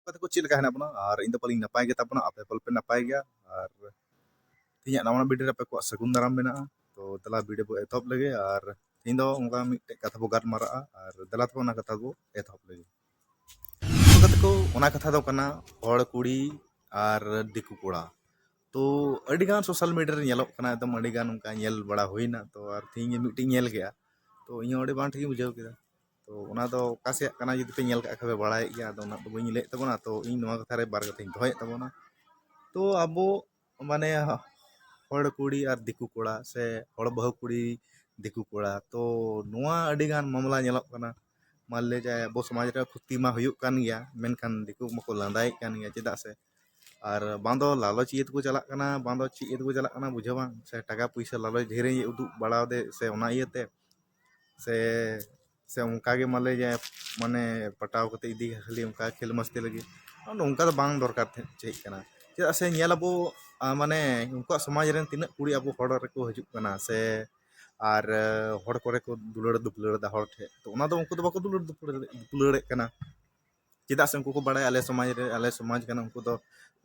kata ko chil ka hena bana ar indo paling napai ge tapona ape palpe napai ge ar tinya nawana bidre ape ko sagun daram mena to dala bidre bo etop lege ar indo onka mite kata bo gar mara ar dala to na kata bo etop lege to kata ko ona kata do kana hor kudi ar diku koda तो अडिगान social media रे ñelok kana एकदम अडिगान उनका ñel बड़ा हुईना तो और thing मिट्टी ñel गया तो इन अड़ी बांठ की बुझाव केदा तो ओना दो कासे kana जुदी पे ñel का खबे बड़ाय गया तो ओना तो बई ले तबना तो इन नवा कथा रे बार कथा दोय तबना तो अब माने हड़ कुड़ी और दिकु कोड़ा से हड़ बहु कुड़ी दिकु कोड़ा तो नवा अडिगान मामला ñelok kana मान ले जाए अब समाज रे खुती मा हुयुक कान गया मेनखान दिकु मको लांदाय कान गया चेदा से और बांदो लालच इए को चला कना बांदो ची इए को चला कना बुझावा से टाका पैसा लालच ढेरे उदु बड़ा दे से ओना इएते से से उनका के माले जाए माने पटाव कते इदी खाली उनका खेल मस्ती लगी उनका तो बांग दरकार चे कना चेदा से ñel अबो माने उनका समाज रेन तिना कुड़ी अबो हड़ रे को हजुक कना से और हड़ करे को दुलड़ दा हड़ ठे तो ओना दो उनको तो बाको दुलड़ कना चेदा से उनको को बड़ा आले समाज कना उनको तो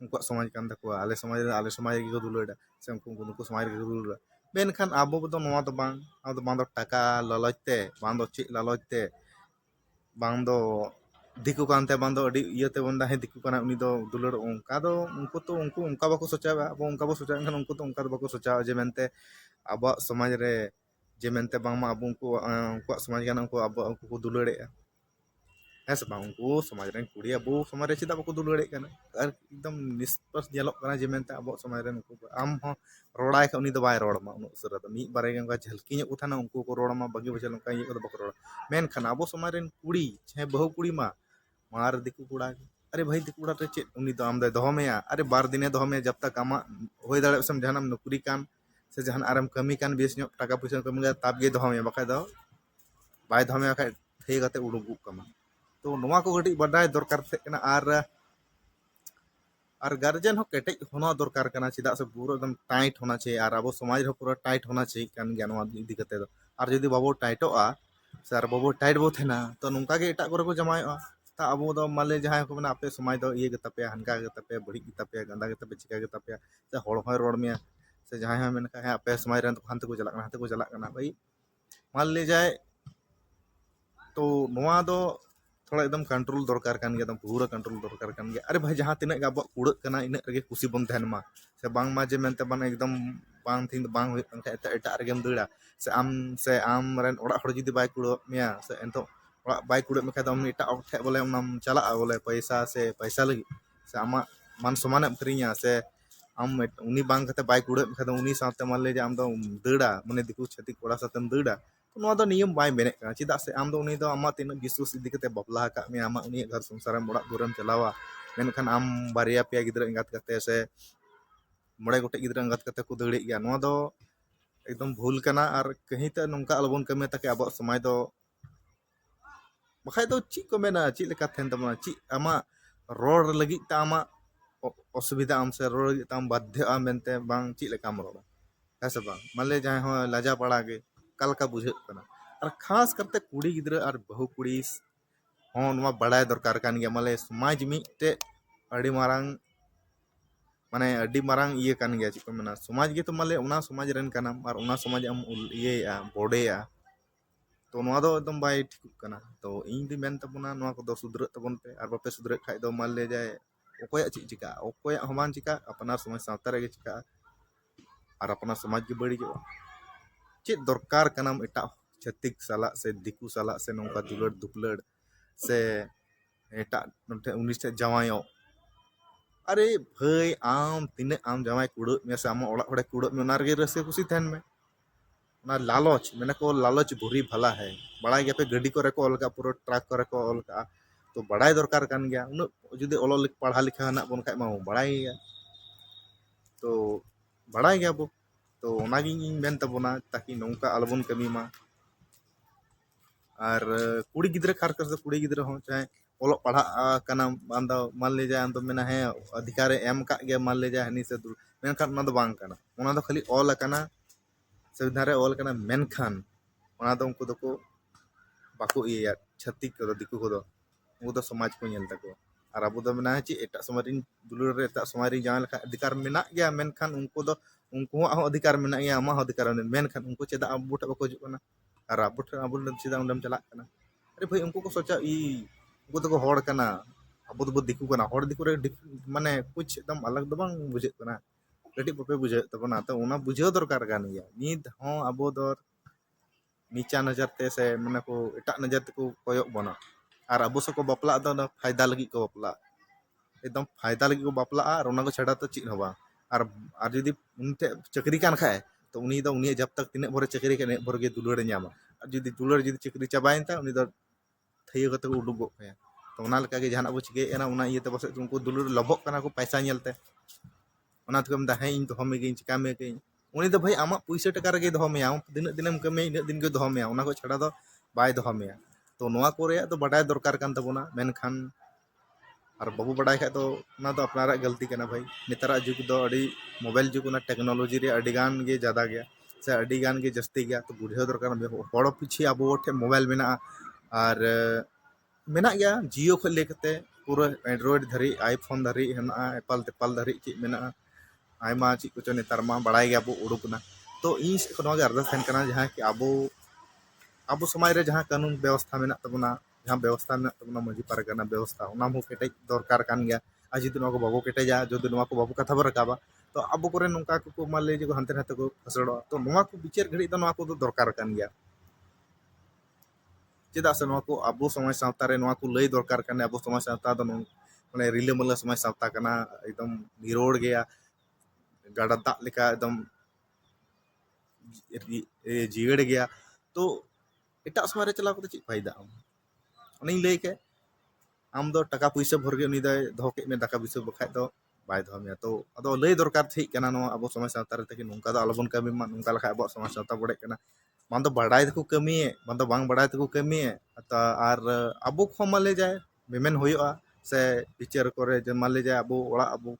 उनको समाज कान तकवा आले समाज के दुलड़ा से उनको समाज के दुलड़ा मेनखान आबो तो नवा तो बांग दो टाका लालचते बांग दो ची लालचते बांग दो दिकु कानते बांग दो अडी इयते बंदा है दिकु काना उनी दो दुलड़ उनका दो उनको उनका बाको सोचावा अब उनका बो सोचा खान उनको तो उनका बाको सोचा जे मेनते अब समाज रे जे मेनते बांग मा अब उनको समाज काना उनको अब उनको को दुलड़े है से बांग उनको समाज रे कुड़ी अब समाज रे चिदा बाको दुलड़े काना और एकदम निष्पक्ष ñelok kana जे मेनते अब समाज रे उनको आम हो रोड़ाय का उनी दो बाय रोड़ मा उन उसरा तो मी बारे के उनका झलकी ᱧᱚᱜ उठाना उनको को रोड़ मा बगी बचल उनका ये को बाको रोड़ मेन खाना अब समाज रे कुड़ी छे बहु कुड़ी मा मार दिकु कुड़ा अरे भाई दिकु कुड़ा रे चे उनी दो आम दे दहमेया अरे बार दिने दहमे जब तक आमा होय दाड़े सम जहानम नौकरी कान से जहान आराम कमी कान बेस ᱧᱚᱜ टाका पैसा कमी गा ताब गे दहमे बाका दो बाय दहमे का थे गाते उडुगु कमा तो नवा को गटी बडाय दरकार थे कना और गार्जियन हो केटेज होना दरकार कना चिदा से पूरा एकदम टाइट होना चाहिए और अब समाज हो पूरा टाइट होना चाहिए कान गया नवा इदी कते दो और जदी बाबो टाइटोआ से और बाबो टाइट बो थेना तो नुका के एटा करे को जमायोआ ता अब दो माले जहां को मना आपे समाज दो ये गतपे हनका गतपे बड़ी गतपे गंदा गतपे चिका गतपे से होड़ होय रोड में से जहां हम मेन का आपे समाज रन तो हनते को चला कना भाई मान ले जाए तो नवा दो थोड़ा एकदम कंट्रोल दरकार कान गया एकदम पूरा कंट्रोल दरकार कान गया अरे भाई जहां तिना अब कुड़क कना इन रगे खुशी बन थेन मा से बांग मा जे मेनते बन एकदम बांग थिंग बांग हुई एटा रगेम दड़ा से आम रन ओड़ा हड़ जुदी बाय कुड़ो मिया से एंतो ओड़ा बाय कुड़ो में खादम एटा ठे बोले उनाम चला बोले पैसा लगी से आमा मान समान करिया से आम उनी बांग कते बाय कुड़ो में खादम उनी साथे मान ले जे आम दो दड़ा माने दिकु छति कोड़ा साथेम दड़ा तो नवा दो नियम बाय बेने कना चिदा से आम दो उनी दो आमा तीन विश्वास इदी कते बपला का मे आमा उनी घर संसार में ओड़ा दुरम चलावा मेनखान आम बारिया पे गिदरा इंगात कते से मोड़े गोटे गिदरा इंगात कते को दड़े गया नवा दो एकदम भूल कना और कहीं ते नंका अलबन कमे ताके अब समाज दो बखाय दो ची को मेना ची लेका थेन तबना ची आमा रोड लगी ता आमा असुविधा आम से रोड लगी ता आम बाध्य आ मेनते बांग ची लेका रोड है से बांग माले जाय हो लाजा पड़ा गे कल का बुझे कना और खास करते कुड़ी गिदरा और बहु कुड़ी हो नवा बड़ाय दरकार कान गया माले समाज मिटे अड़ी मारंग माने अड़ी मारंग ये कान गया चिको मेना समाज गे तो माले उना समाज रन कानम और उना समाज हम ये बोडेया तो नवा दो एकदम बाय ठीक कना तो इन दी मेन तबना नवा को दो सुधर तबन पे और बापे सुधर खाय दो मान ले जाए ओकोया ची चिका ओकोया हमान चिका अपना समाज सावता रे चिका और अपना समाज के बड़ी जो चे दरकार कनाम एटा छतिक साला से दिकु साला से नौका दुलड़ से एटा नोटे उनिस जवायो अरे भाई आम तिने आम जमाय कुड़ में से आम ओड़ा ओड़े कुड़ में ना रे रसे खुशी थेन में ना लालच मैंने को लालच बुरी भला है बड़ा गया पे गड्डी करे को अलका पूरा ट्रक करे को अलका तो बड़ाई दरकार कान गया उन जुदे ओलो पढ़ा लिखा ना बन खाय मा बड़ाई गया तो बड़ाई गया बो तो ओनागी मेन तबना ताकि नौका अलबन कमी मा और कुड़ी गिद्रे खार कर कुड़ी गिद्रे हो चाहे ओलो पढ़ा कना बांदा मान ले जाए तो मेना है अधिकार एम का गया मान ले जाए हनी से मेनखान ना दो बांग कना ओना दो खाली ऑल कना संविधान रे ऑल कना मेनखान ओना दो उनको दको बाको ये छत्तीक को दिकु को दो वो तो समाज को नेल तको ᱟᱨ ᱟᱵᱚ ᱫᱚ ᱢᱮᱱᱟ ᱪᱮᱫ ᱮᱴᱟᱜ ᱥᱚᱢᱚᱭ ᱨᱮᱧ ᱫᱩᱞᱟᱹᱲ ᱨᱮ ᱮᱴᱟᱜ ᱥᱚᱢᱚᱭ ᱨᱮᱧ ᱡᱟᱶᱟᱭ ᱞᱮᱠᱷᱟᱱ ᱚᱫᱷᱤᱠᱟᱨ ᱢᱮᱱᱟᱜ ᱜᱮᱭᱟ, ᱢᱮᱱᱠᱷᱟन ᱩᱱᱠᱩᱣᱟᱜ ᱦᱚᱸ ᱚᱫᱷᱤᱠᱟর ᱢᱮᱱᱟᱜ ᱜᱮᱭᱟ, ᱟᱢᱟᱜ ᱦᱚᱸ ᱚᱫᱷᱤᱠᱟর ᱢᱮᱱᱟᱜᱼᱟ, ᱢᱮᱱᱠᱷᱟन ᱩᱱᱠᱩ ᱪᱮᱫᱟᱜ ᱟᱵᱚ ᱴᱷᱮᱱ ᱵᱟᱠᱚ ᱦᱤᱡᱩᱜ ᱠᱟᱱᱟ ᱟᱨ ᱟᱵᱚ ᱪᱮᱫᱟᱜ ᱚᱸᱰᱮᱢ ᱪᱟᱞᱟᱜ ᱠᱟᱱᱟ? अरे भाई उनको को सोचा उनको तो हॉड़ करना अब तो दिकू करना हॉड़ दिकू रे माने कुछ एकदम अलग दो बांग बुझे करना कटी पपे बुझे तबना तो उना बुझे दरकार कान गया नित हों अबो दर नीचा नजर ते से माने को एटा नजर ते को कोयक बना और अबो से को बपला दो फायदा लगी को बपला एकदम फायदा लगी को बपला और उना को छड़ा तो चित हवा और यदि उनते चक्री कान खाए तो उनी जब तक तिने भरे चक्री के ने भर के दुलड़ ᱧᱟᱢᱟ और यदि दुलड़ यदि चक्री चाबाइन ता उनी दो थैयो कते को उडुक गया तो उना लका के जहां बो चिके एना उना इयते बसे उनको दुलड़ लबक कना को पैसा नेलते उना तो कम दा है इन तो हमें के चिका में के उनी दो भाई आमा पैसा टका रे दो हमें आम दिन दिनम कमे इन दिन के दो हमें उना को छड़ा दो बाय दो हमें तो नोआ को रे तो बडाय दरकार कान तबोना मेनखान और बाबू बडाय खा तो ना तो अपनारा गलती करना भाई नेतारा जुग दो अड़ी मोबाइल जुग ना टेक्नोलॉजी रे अड़ी गान गे ज्यादा गया से अड़ी गान गे जस्ती गया तो बुझे दरकार हड़ पीछे अब ठे मोबाइल मेना और मेना गया जियो खो लेकते पूरा एंड्रॉइड धरी आईफोन धरी हेना एप्पल तेपल धरी चीज मेना आयमा चीज कुछ नेतार मा बड़ाई गया अब उड़ुकना तो इन से अरदास तहन कना जहां कि अब समाज रे जहां कानून व्यवस्था मेना तबना जहां व्यवस्था मेना तबना मजी पारगाना व्यवस्था उना मु केटे दरकार कान गया आज जदि नको बाबू केटेजा जदि नको बाबू कथा बरकाबा तो अब करे नोंका को मान ले जो हंते हंते को फसड़ो तो नोआ को विचार घड़ी तो नोआ को दरकार कान गया चेदा से नोआ को अब समाज सावता रे नोआ को लई दरकार काने अब समाज सावता दो माने रिलेमला समाज सावता काना एकदम निरोड़ गया गाड़ा दाग लेका एकदम जीवेड़ गया तो एटा समय रे चलाव चेक फायदा उनी लई के आम दो टका पैसा भरगे उनी दय दो के में टका पैसा बखाय दो बाय दो में तो अदो लई दरकार थी कना नो अब समाज सावता रे तके नोंका दो अलबन कमी मा नोंका लखा अब समाज सावता बड़े कना मान दो बड़ाई को कमी मान दो बांग बड़ाई को कमी और अब खो मान ले जाए मेमेन होयोआ से विचार करे जे मान ले जाए अब ओड़ा अब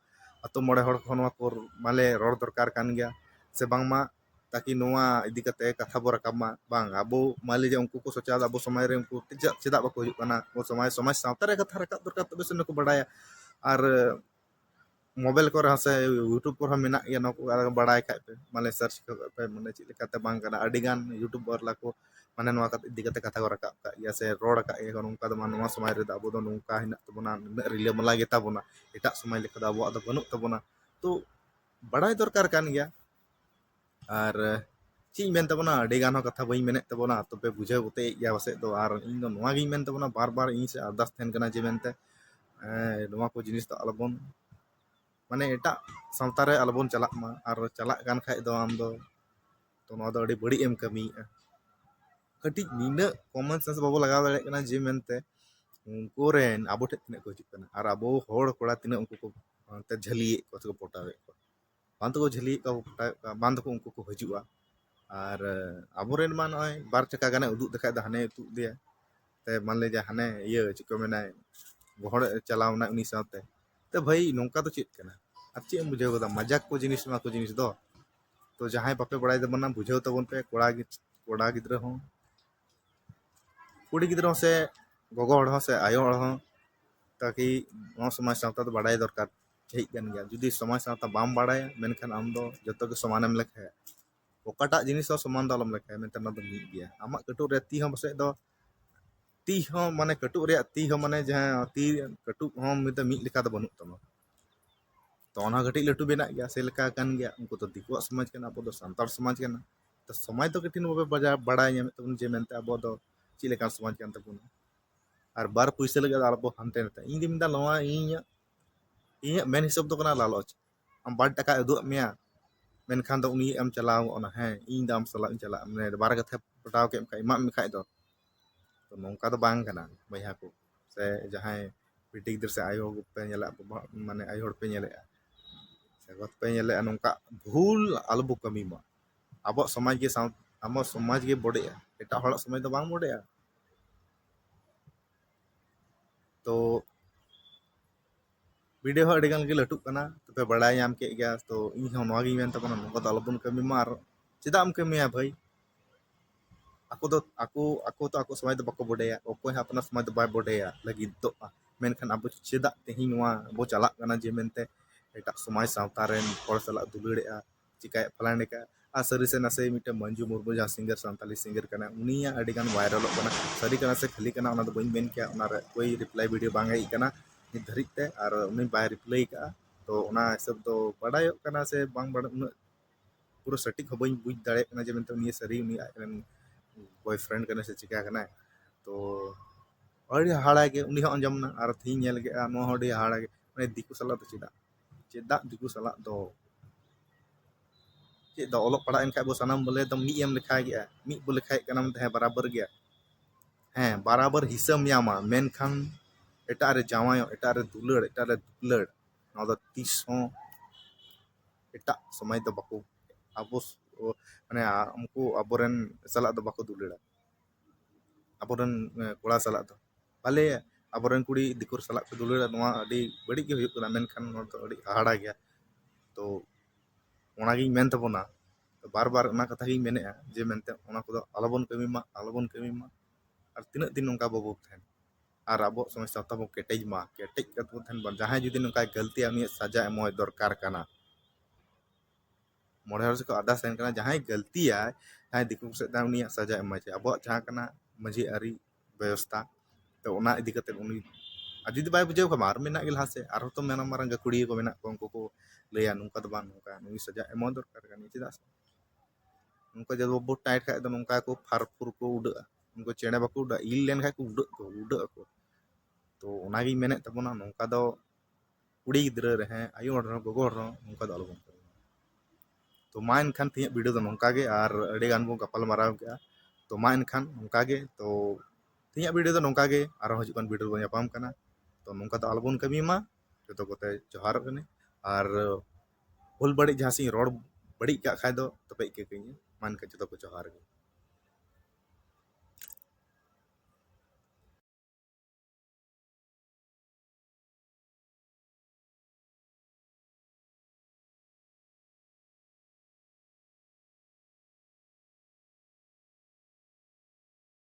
अतो मोड़े हड़ खो नोआ को माले रोड दरकार कान गया से बांगमा ताकि नोआ इदी कते कथा बो रकाब मा बांग अब मान ले जाए उनको को सोचा अब समय रे उनको चेदा बको हुई कना वो समाज सावता रे कथा रकाब दरकार तबे से नको बड़ाया और मोबाइल को से यूट्यूब पर मेना गया नको बड़ाय खाय पे माने सर्च पे माने चि लेकाते बांग कना अडिगान यूट्यूब पर लाको माने नोआ कते इदी कते कथा को रकाब का या से रोड का या नोंका दो नोआ समय रे अब दो नोंका हिना तबना रिले मला गेता बना एटा समय लेका दो अब बनु तबना तो बड़ाय दरकार कान गया और चीज मेन तबना अडिगान कथा बई मेने तबना तबे बुझे उते या वसे दो और इन दो नोआ गी मेन तबना बार बार इन से अरदास थेन कना जे मेनते नोआ को जिनिस तो अलबन माने एटा सावता रे अलबन चलाक मा और चलाक कान खाय दो आम दो तो नोआ दो अडी बड़ी एम कमी कटी नीना कॉमन सेंस बाबू लगा दाड़े कना जे मेनते उनको रेन आबो ठे तिने को हिजुक कना और आबो होड़ कोड़ा तिने उनको को ते झली को पोटावे को बांध को झली को पोटावे बांध को उनको को हिजुआ और आबोरेन मा नय बार चका गाने उदुक देखाय दा हने उदुक दे ते मान ले जा हने ये चिको मेनाय गोहड़ चलावना उनी साथे तो भाई नोंका तो चेक कना और चे बुझे गोदा मजाक को जिनिस दो तो जहां बापे बड़ाई दबना बुझे तबन पे कोड़ा गिद्रा हो कुड़ी गिद्रा से गोगो हड़ से आयो हड़ हो ताकि नो समाज सावता तो बड़ाई दरकार ठीक गन गया जुदी समाज सावता बाम बड़ाय मेनखान आम दो जतो के समानम लेखे ओकाटा जिनिस हो समान दो अलम लेखे मेनते ना दो मिट गया आमा कटु रे ती हो बसे दो ती हो माने कटु रे ती हो माने जहां ती कटु हो मिते मिट लेका दो बनु तमा तो ओना घटी लटू बेना गया से लेका कान गया उनको तो दिकुआ समाज कना अब दो संतार समाज कना तो समाज तो कठिन बाबे बड़ाय ᱧᱟᱢ तबन जे मेनते अब दो ची लेका समाज कान तबन और बार पैसा लगे अब हानते नते इन दिमदा नवा इन मेन हिसाब तो कना लालच हम बार टका उदु मेया मेनखान दो उनी एम चलाव ओना है इन दाम सला चला माने बार कथा पटाव के एम मा खाय दो तो नोंका तो बांग कना बया को से जहां पिटी गिदर से आयो पे नेला माने आयो हड़ पे नेले से गत पे नेले नोंका भूल अलबु कमी मा अब समाज के साथ हम समाज के बड़े एटा हड़ समाज तो बांग बड़े तो वीडियो हो अडिगान के लटुक कना तो पे बड़ाय नाम के गया तो इन हो नोगी मेन तबना नोका तो अलबन कमी मा चेदा कमिया भाई aku samai do bako bodaya okoy apna samai do bay bodaya lagi to menkan abo cedak tehi noa abo chalak kana je mente etak samai sawta ren hor salak dulurea चिकाय फलाने का सरी से नसे मिटे मंजू मुर्मू जहाँ सिंगर सांताली सिंगर करना उनिया अडिगान viral करना सरी करना से खाली करना उना दो बइन मेन क्या उना रे कोई रिप्लाई वीडियो बांग आई करना नि धरिक ते और उनी बाय रिप्लाई का तो उना सब तो बड़ाय करना से बांग बड़ पूरा सटीक हो बइन बुझ दाड़े करना जे मेनते उनी सरी उनी बॉयफ्रेंड करना से चिका करना तो अड़ी हाड़ा के उनी हो अंजमना और थी नेल के नो हडी हाड़ा के माने दिकु सला तो चेदा दिकु सला तो चेक दो ओलोग पढ़ा इनका बो सनम बोले तो मी एम लिखा गया मी बो लिखा कना तहे बराबर गया हैं बराबर हिसाब यामा मेनखान एटा रे जावायो एटा रे दुलड़ ना दो 30 हो एटा समय दो बको अबो माने हमको अबोरन सला दो बको दुलड़ा अबोरन कोड़ा सला दो भले अबोरन कुड़ी दिकुर सला को दुलड़ा नोआ अडी बड़ी के हुयुक कना मेनखान नोर तो अडी हाड़ा गया तो ओनागी मेन तबोना बार बार ना कथा गी मेने जे मेनते ओना को अलबन कमी मा और तीन दिन नौका बाबू थेन और अब समय सावता बो केटेज मा केटेज कत थेन जहां जुदी नौका गलती उनी सजा एमो दरकार कना मोड़े हर से को आदा सेन कना जहां गलती है जहां दिकु से दा उनी सजा एम छे अब जहां कना मजी अरी व्यवस्था तो ओना इदी कते उनी जुदी बाय बुझे को मार मेना गिल हासे और तो मेना मारंग कुड़ी को मेना को उनको को लैया नुका तो बान नुका नुई सजा एमो दरकार कनी चिदा उनको जब वो टाइट खाए तो नौका को फारफुर को उड़ा उनको चेड़े बाको उड़ा इल लेन खाए को उड़ा को तो ओनागी मेने तबना नौका दो कुड़ी गिद्रा रहे आयु हर गोगो हर नौका दो अलबन तो मा एनखान तीन वीडियो दो नौका गे और अड़ी गान बो गपाल माराव के तो मा एनखान नौका गे तो तीन वीडियो दो नौका गे और हजुकान वीडियो बो यापाम कना तो नौका दो अलबन कमी मा जो कोते जोहार कने और भूल बड़ी जहाँ से रोड बड़ी का खाए दो तबे के कहीं मान के जो को जोहार गे।